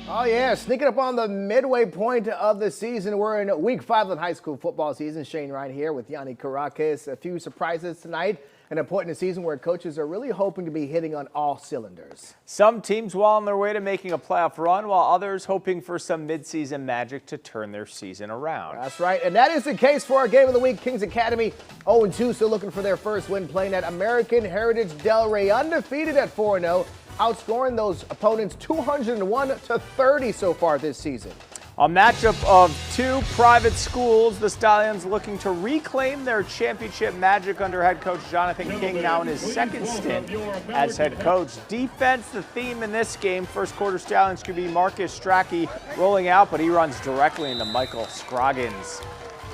Oh, yeah, sneaking up on the midway point of the season. We're in week 5 of the high school football season. Shane Ryan here with Yanni Caracas. A few surprises tonight, and a point in the season where coaches are really hoping to be hitting on all cylinders. Some teams well on their way to making a playoff run, while others hoping for some midseason magic to turn their season around. That's right, and that is the case for our game of the week. Kings Academy 0-2, still looking for their first win, playing at American Heritage Delray, undefeated at 4-0. Outscoring those opponents 201-30 so far this season. A matchup of two private schools, the Stallions looking to reclaim their championship magic under head coach Jonathan King, now in his second stint as head coach. Defense, the theme in this game. First quarter Stallions could be Marcus Strachey rolling out, but he runs directly into Michael Scroggins.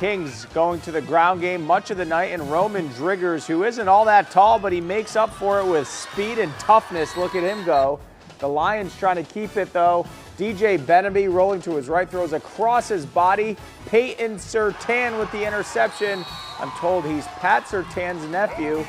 Kings going to the ground game much of the night, and Roman Driggers, who isn't all that tall, but he makes up for it with speed and toughness. Look at him go. The Lions trying to keep it, though. DJ Benamy rolling to his right, throws across his body. Peyton Surtan with the interception. I'm told he's Pat Surtan's nephew.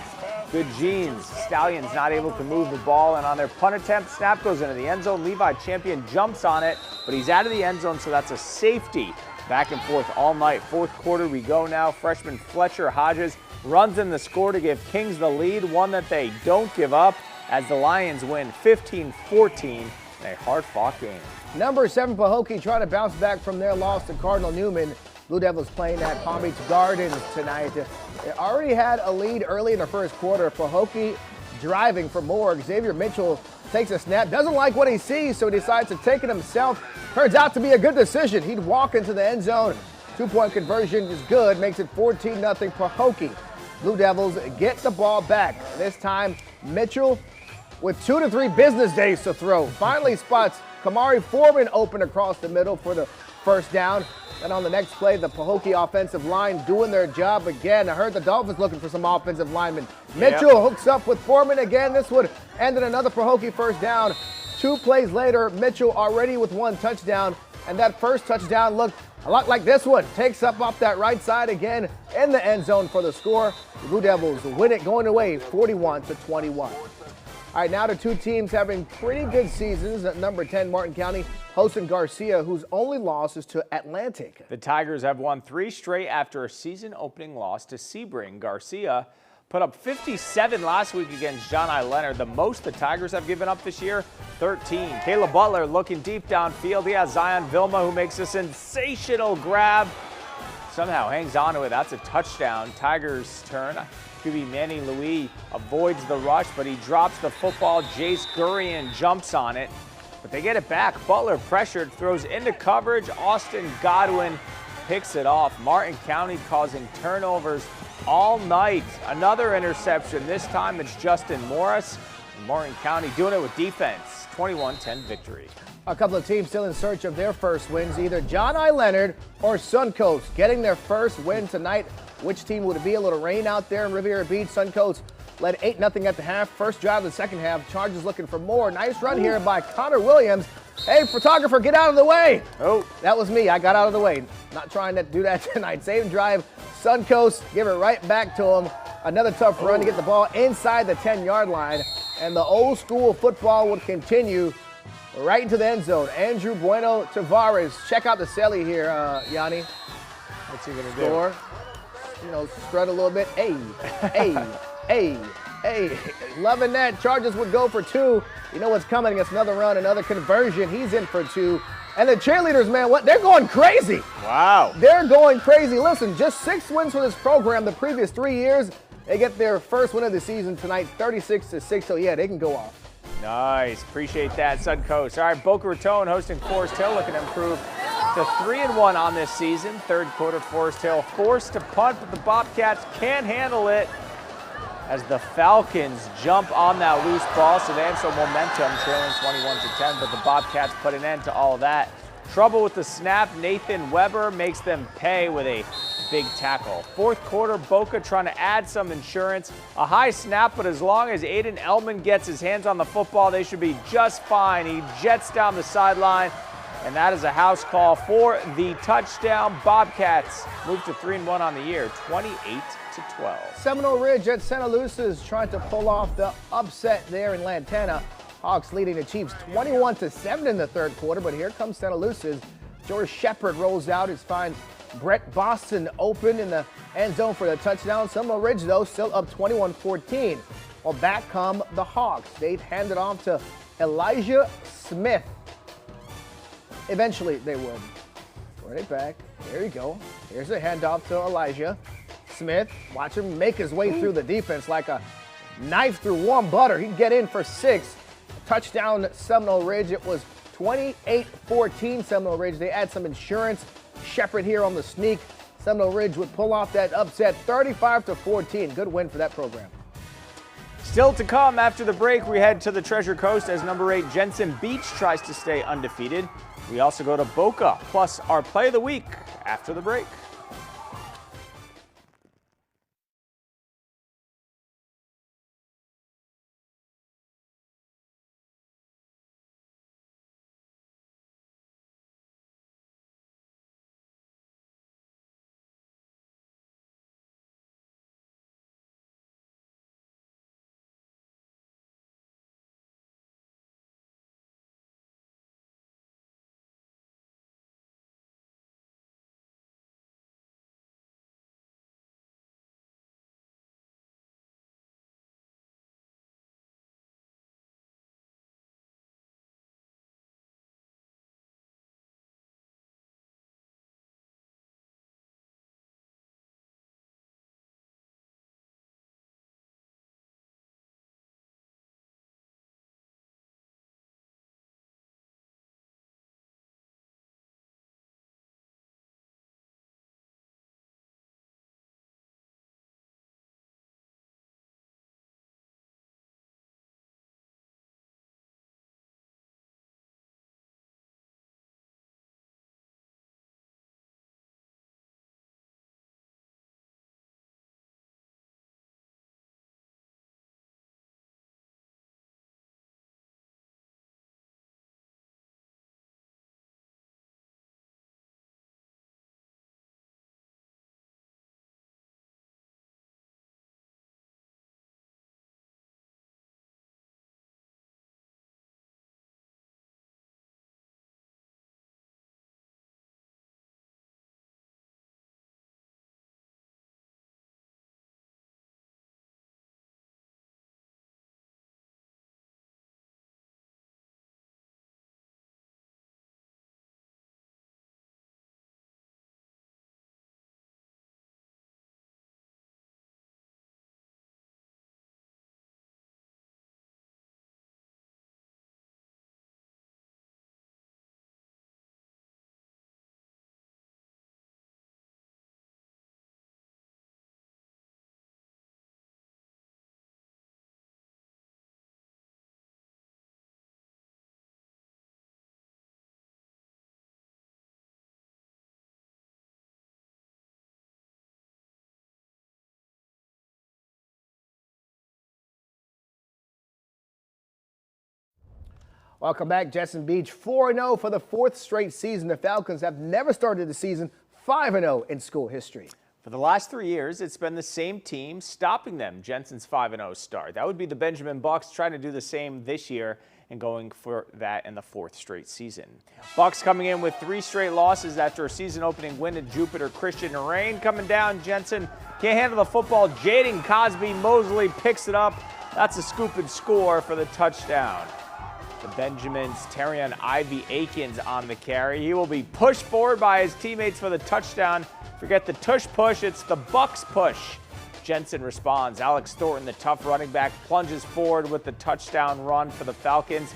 Good genes. Stallions not able to move the ball, and on their punt attempt, snap goes into the end zone. Levi Champion jumps on it, but he's out of the end zone, so that's a safety. Back and forth all night. Fourth quarter we go now. Freshman Fletcher Hodges runs in the score to give Kings the lead, one that they don't give up, as the Lions win 15-14 in a hard-fought game. Number 7 Pahokee trying to bounce back from their loss to Cardinal Newman. Blue Devils playing at Palm Beach Gardens tonight. They already had a lead early in the first quarter. Pahokee driving for more. Xavier Mitchell takes a snap, doesn't like what he sees, so he decides to take it himself. Turns out to be a good decision. He'd walk into the end zone. 2-point conversion is good, makes it 14-0 Pahokee. Blue Devils get the ball back. This time, Mitchell with 2 to 3 business days to throw. Finally spots Kamari Foreman open across the middle for the first down. And on the next play, the Pahokee offensive line doing their job again. I heard the Dolphins looking for some offensive linemen. Mitchell hooks up with Foreman again. This would end in another Pahokee first down. 2 plays later, Mitchell already with 1 touchdown. And that first touchdown looked a lot like this one. Takes up off that right side again in the end zone for the score. The Blue Devils win it going away 41-21. All right, now the two teams having pretty good seasons. At number 10, Martin County hosting Garcia, whose only loss is to Atlantic. The Tigers have won 3 straight after a season-opening loss to Sebring. Garcia put up 57 last week against John I. Leonard, the most the Tigers have given up this year, 13. Caleb Butler looking deep downfield. He has Zion Vilma, who makes a sensational grab. Somehow hangs on to it. That's a touchdown. Tigers' turn. Could be Manny Louis avoids the rush, but he drops the football. Jace Gurian jumps on it, but they get it back. Butler pressured, throws into coverage. Austin Godwin picks it off. Martin County causing turnovers all night. Another interception. This time it's Justin Morris. Martin County doing it with defense. 21-10 victory. A couple of teams still in search of their first wins, either John I. Leonard or Suncoast getting their first win tonight. Which team would it be? A little rain out there in Riviera Beach. Suncoast led 8-0 at the half. First drive of the second half. Chargers looking for more. Nice run here by Connor Williams. Hey, photographer, get out of the way. Oh, that was me. I got out of the way. Not trying to do that tonight. Same drive. Suncoast, give it right back to him. Another tough run to get the ball inside the 10-yard line. And the old school football would continue right into the end zone. Andrew Bueno Tavares. Check out the celly here, Yanni. What's he going to do? You know, spread a little bit. Hey. Loving that. Chargers would go for 2. You know what's coming? It's another run, another conversion. He's in for 2. And the cheerleaders, man, what? They're going crazy. Wow. They're going crazy. Listen, just 6 wins for this program the previous 3 years. They get their first win of the season tonight, 36-6. So, yeah, they can go off. Nice. Appreciate that, Suncoast. All right, Boca Raton hosting Forest Hill, looking to improve to 3-1 on this season. Third quarter, Forest Hill forced to punt, but the Bobcats can't handle it as the Falcons jump on that loose ball. So they have some momentum, trailing 21-10, but the Bobcats put an end to all of that. Trouble with the snap. Nathan Weber makes them pay with a big tackle. Fourth quarter, Boca trying to add some insurance. A high snap, but as long as Aiden Elman gets his hands on the football, they should be just fine. He jets down the sideline, and that is a house call for the touchdown. Bobcats move to 3-1 on the year, 28-12. Seminole Ridge at Santa Lucia is trying to pull off the upset there in Lantana. Hawks leading the Chiefs 21-7 in the third quarter, but here comes Santa Lucia's George Shepard rolls out. He's finds Brett Boston open in the end zone for the touchdown. Seminole Ridge, though, still up 21-14. Well, back come the Hawks. They hand it off to Elijah Smith. Eventually, they would. Run it back. There you go. Here's a handoff to Elijah Smith. Watch him make his way through the defense like a knife through warm butter. He'd get in for 6. Touchdown Seminole Ridge. It was 28-14 Seminole Ridge. They add some insurance. Shepard here on the sneak. Seminole Ridge would pull off that upset 35-14. Good win for that program. Still to come after the break, we head to the Treasure Coast as number 8 Jensen Beach tries to stay undefeated. We also go to Boca, plus our play of the week after the break. Welcome back. Jensen Beach 4-0 for the 4th straight season. The Falcons have never started the season 5-0 in school history. For the last 3 years, it's been the same team stopping them. Jensen's 5-0 start. That would be the Benjamin Bucks trying to do the same this year and going for that in the 4th straight season. Bucks coming in with 3 straight losses after a season-opening win at Jupiter Christian. Rain coming down. Jensen can't handle the football. Jaden Cosby Mosley picks it up. That's a scoop and score for the touchdown. The Benjamins, Terrion Ivy Akins on the carry. He will be pushed forward by his teammates for the touchdown. Forget the tush push, it's the Bucks push. Jensen responds. Alex Thornton, the tough running back, plunges forward with the touchdown run for the Falcons.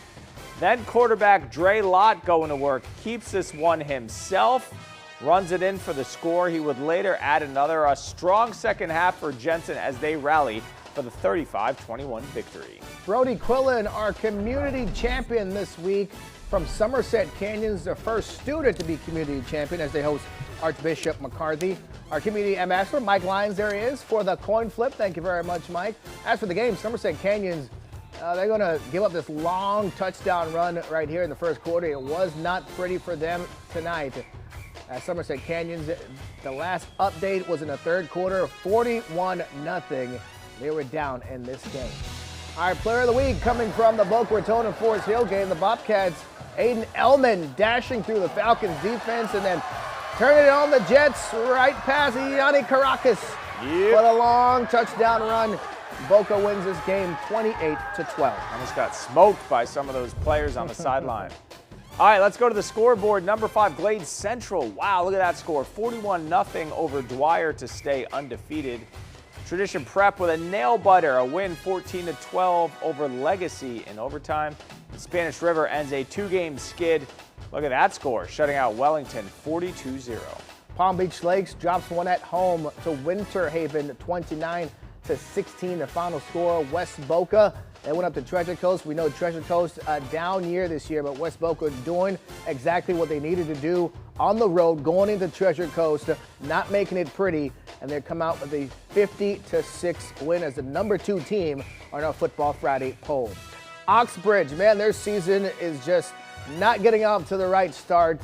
Then quarterback Dre Lott going to work, keeps this one himself, runs it in for the score. He would later add another. A strong second half for Jensen as they rally for the 35-21 victory. Brody Quillen, our community champion this week from Somerset Canyons, the first student to be community champion as they host Archbishop McCarthy. Our community ambassador, Mike Lyons, there he is for the coin flip. Thank you very much, Mike. As for the game, Somerset Canyons, they're going to give up this long touchdown run right here in the first quarter. It was not pretty for them tonight. Somerset Canyons, the last update was in the third quarter, 41-0. They were down in this game. All right, player of the week coming from the Boca Raton and Forest Hill game. The Bobcats, Aiden Ellman dashing through the Falcons defense and then turning it on the Jets right past Yanni Caracas for a long touchdown run. Boca wins this game 28-12. Almost got smoked by some of those players on the sideline. All right, let's go to the scoreboard. Number 5, Glade Central. Wow, look at that score. 41-0 over Dwyer to stay undefeated. Tradition Prep with a nail-biter, a win 14-12 over Legacy in overtime. Spanish River ends a 2-game skid. Look at that score, shutting out Wellington 42-0. Palm Beach Lakes drops one at home to Winter Haven 29-16. The final score, West Boca. They went up to Treasure Coast. We know Treasure Coast a down year this year, but West Boca doing exactly what they needed to do on the road, going into Treasure Coast, not making it pretty, and they come out with a 50-6 win as the number 2 team on our Football Friday poll. Oxbridge, man, their season is just not getting off to the right start.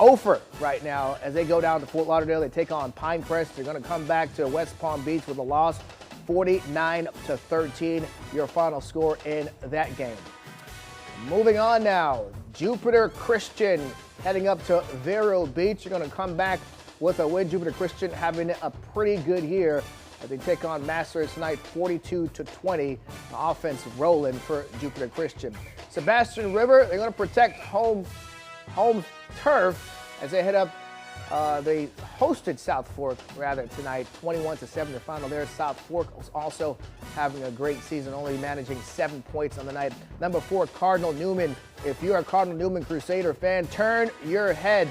Over right now as they go down to Fort Lauderdale. They take on Pinecrest. They're going to come back to West Palm Beach with a loss, 49-13, your final score in that game. Moving on now, Jupiter Christian heading up to Vero Beach. You're going to come back with a win. Jupiter Christian having a pretty good year as they take on Masters tonight, 42-20. Offense rolling for Jupiter Christian. Sebastian River, they're going to protect home turf as they head up. They hosted South Fork tonight, 21-7 the final there. South Fork was also having a great season, only managing 7 points on the night. Number 4, Cardinal Newman. If you're a Cardinal Newman Crusader fan, turn your head.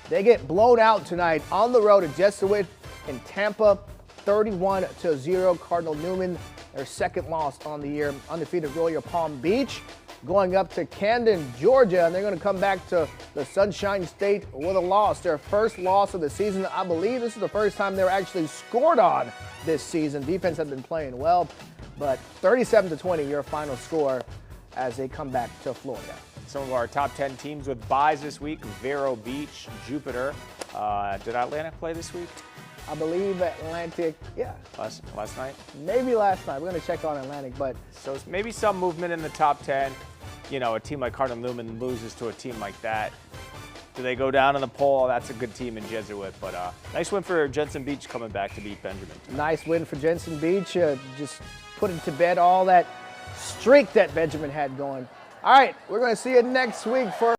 They get blown out tonight on the road at Jesuit in Tampa, 31-0. Cardinal Newman, their second loss on the year. Undefeated Royal Palm Beach going up to Camden, Georgia, and they're going to come back to the Sunshine State with a loss. Their first loss of the season. I believe this is the first time they were actually scored on this season. Defense have been playing well, but 37-20 your final score as they come back to Florida. Some of our top 10 teams with byes this week: Vero Beach, Jupiter. Did Atlantic play this week? I believe Atlantic, yeah. Last night? Maybe last night. We're going to check on Atlantic, but. So maybe some movement in the top 10. You know, a team like Cardinal Newman loses to a team like that. Do they go down in the poll? That's a good team in Jesuit, but nice win for Jensen Beach coming back to beat Benjamin tonight. Nice win for Jensen Beach. Just putting to bed all that streak that Benjamin had going. All right, we're going to see you next week for